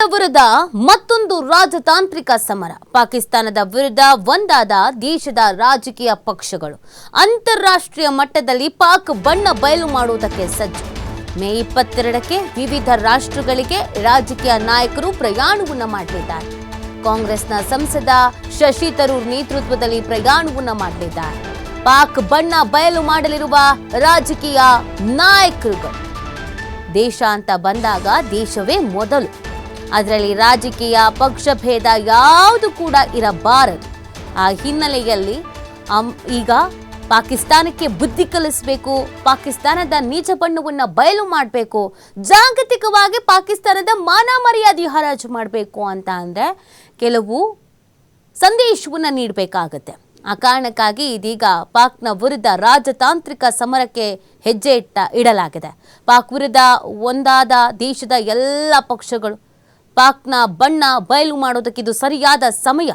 ವಿರುದ್ಧ ಮತ್ತೊಂದು ರಾಜತಾಂತ್ರಿಕ ಸಮರ. ಪಾಕಿಸ್ತಾನದ ವಿರುದ್ಧ ಒಂದಾದ ದೇಶದ ರಾಜಕೀಯ ಪಕ್ಷಗಳು ಅಂತಾರಾಷ್ಟ್ರೀಯ ಮಟ್ಟದಲ್ಲಿ ಪಾಕ್ ಬಣ್ಣ ಬಯಲು ಮಾಡುವುದಕ್ಕೆ ಸಜ್ಜು. ಮೇ 22ಕ್ಕೆ ವಿವಿಧ ರಾಷ್ಟ್ರಗಳಿಗೆ ರಾಜಕೀಯ ನಾಯಕರು ಪ್ರಯಾಣವನ್ನು ಮಾಡಲಿದ್ದಾರೆ. ಕಾಂಗ್ರೆಸ್ನ ಸಂಸದ ಶಶಿ ತರೂರ್ ನೇತೃತ್ವದಲ್ಲಿ ಪ್ರಯಾಣವನ್ನು ಮಾಡಲಿದ್ದಾರೆ. ಪಾಕ್ ಬಣ್ಣ ಬಯಲು ಮಾಡಲಿರುವ ರಾಜಕೀಯ ನಾಯಕರುಗಳು. ದೇಶ ಅಂತ ಬಂದಾಗ ದೇಶವೇ ಮೊದಲು. ಅದರಲ್ಲಿ ರಾಜಕೀಯ ಪಕ್ಷಭೇದ ಯಾವುದು ಕೂಡ ಇರಬಾರದು. ಆ ಹಿನ್ನೆಲೆಯಲ್ಲಿ ಈಗ ಪಾಕಿಸ್ತಾನಕ್ಕೆ ಬುದ್ಧಿ ಕಲಿಸಬೇಕು, ಪಾಕಿಸ್ತಾನದ ನೀಚ ಬಣ್ಣವನ್ನು ಬಯಲು ಮಾಡಬೇಕು, ಜಾಗತಿಕವಾಗಿ ಪಾಕಿಸ್ತಾನದ ಮಾನ ಮರ್ಯಾದೆ ಹರಾಜು ಮಾಡಬೇಕು ಅಂತ ಅಂದರೆ ಕೆಲವು ಸಂದೇಶವನ್ನು ನೀಡಬೇಕಾಗತ್ತೆ. ಆ ಕಾರಣಕ್ಕಾಗಿ ಇದೀಗ ಪಾಕ್ನ ವಿರುದ್ಧ ರಾಜತಾಂತ್ರಿಕ ಸಮರಕ್ಕೆ ಹೆಜ್ಜೆ ಇಡಲಾಗಿದೆ. ಪಾಕ್ ವಿರುದ್ಧ ಒಂದಾದ ದೇಶದ ಎಲ್ಲ ಪಕ್ಷಗಳು ಪಾಕ್ನ ಬಣ್ಣ ಬಯಲು ಮಾಡೋದಕ್ಕೆ ಇದು ಸರಿಯಾದ ಸಮಯ.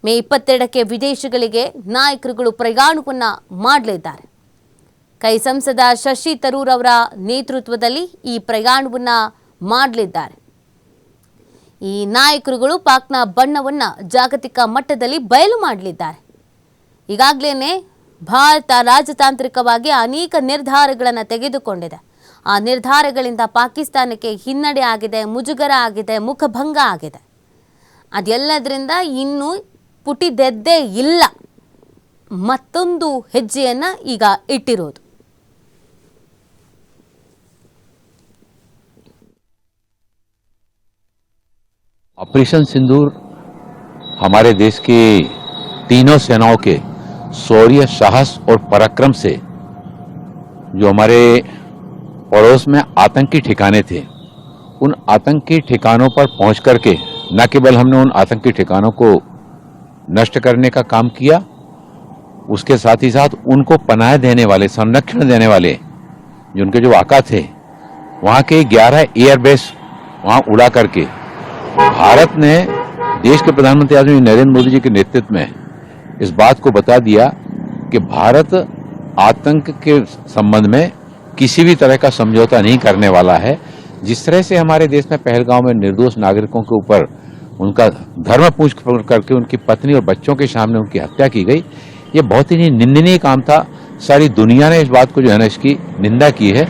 ಮೇ 22ಕ್ಕೆ ವಿದೇಶಗಳಿಗೆ ನಾಯಕರುಗಳು ಪ್ರಯಾಣವನ್ನು ಮಾಡಲಿದ್ದಾರೆ. ಸಂಸದ ಶಶಿ ತರೂರ್ ಅವರ ನೇತೃತ್ವದಲ್ಲಿ ಈ ಪ್ರಯಾಣವನ್ನು ಮಾಡಲಿದ್ದಾರೆ. ಈ ನಾಯಕರುಗಳು ಪಾಕ್ನ ಬಣ್ಣವನ್ನು ಜಾಗತಿಕ ಮಟ್ಟದಲ್ಲಿ ಬಯಲು ಮಾಡಲಿದ್ದಾರೆ. ಈಗಾಗಲೇ ಭಾರತ ರಾಜತಾಂತ್ರಿಕವಾಗಿ ಅನೇಕ ನಿರ್ಧಾರಗಳನ್ನು ತೆಗೆದುಕೊಂಡಿದೆ. ಆ ನಿರ್ಧಾರಗಳಿಂದ ಪಾಕಿಸ್ತಾನಕ್ಕೆ ಹಿನ್ನಡೆ ಆಗಿದೆ, ಮುಜುಗರ ಆಗಿದೆ, ಮುಖಭಂಗ ಆಗಿದೆ. ಅದೆಲ್ಲದರಿಂದ ಇನ್ನೂ ಪುಟಿದೆದ್ದೇ ಇಲ್ಲ. ಮತ್ತೊಂದು ಹೆಜ್ಜೆಯನ್ನು ಈಗ ಇಟ್ಟಿರೋದು. ऑपरेशन सिंदूर हमारे देश की तीनों सेनाओं के शौर्य, साहस और पराक्रम से जो हमारे पड़ोस में आतंकी ठिकाने थे, उन आतंकी ठिकानों पर पहुंच करके न केवल हमने उन आतंकी ठिकानों को नष्ट करने का काम किया, उसके साथ ही साथ उनको पनाह देने वाले, संरक्षण देने वाले जो उनके जो आका थे, वहां के 11 एयरबेस वहां उड़ा करके भारत ने देश के प्रधानमंत्री आदरणीय नरेंद्र मोदी जी के नेतृत्व में इस बात को बता दिया कि भारत आतंक के संबंध में किसी भी तरह का समझौता नहीं करने वाला है। जिस तरह से हमारे देश में पहलगांव में निर्दोष नागरिकों के ऊपर उनका धर्म पूछ करके उनकी पत्नी और बच्चों के सामने उनकी हत्या की गई, ये बहुत ही निंदनीय काम था। सारी दुनिया ने इस बात को जो है ना, इसकी निंदा की है।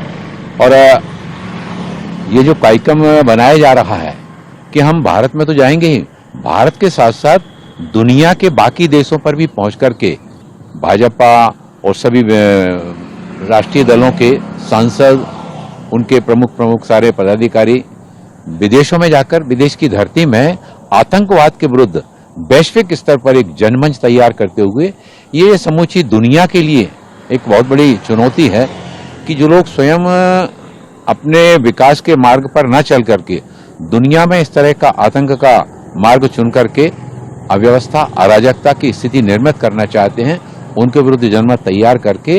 और ये जो कार्यक्रम बनाया जा रहा है कि हम भारत में तो जाएंगे ही, भारत के साथ साथ दुनिया के बाकी देशों पर भी पहुंच करके भाजपा और सभी राष्ट्रीय दलों के सांसद, उनके प्रमुख सारे पदाधिकारी विदेशों में जाकर विदेश की धरती में आतंकवाद के विरुद्ध वैश्विक स्तर पर एक जनमंच तैयार करते हुए ये समूची दुनिया के लिए एक बहुत बड़ी चुनौती है कि जो लोग स्वयं अपने विकास के मार्ग पर न चल करके दुनिया में इस तरह का आतंक का मार्ग चुन करके अव्यवस्था, अराजकता की स्थिति निर्मित करना चाहते हैं, उनके विरुद्ध जनमत तैयार करके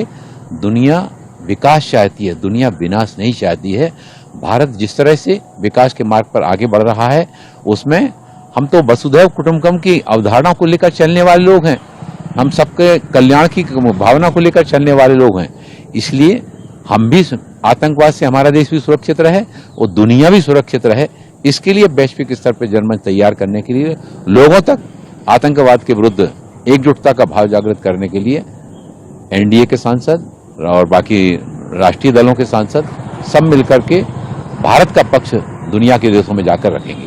दुनिया विकास चाहती है, दुनिया विनाश नहीं चाहती है। भारत जिस तरह से विकास के मार्ग पर आगे बढ़ रहा है, उसमें हम तो वसुधैव कुटुंबकम की अवधारणा को लेकर चलने वाले लोग हैं, हम सबके कल्याण की भावना को लेकर चलने वाले लोग हैं। इसलिए हम भी आतंकवाद से हमारा देश भी सुरक्षित रहे और दुनिया भी सुरक्षित रहे, इसके लिए वैश्विक स्तर पर जनमंच तैयार करने के लिए, लोगों तक आतंकवाद के विरुद्ध एकजुटता का भाव जागृत करने के लिए एनडीए के सांसद और बाकी राष्ट्रीय दलों के सांसद सब मिलकर के भारत का पक्ष दुनिया के देशों में जाकर रखेंगे।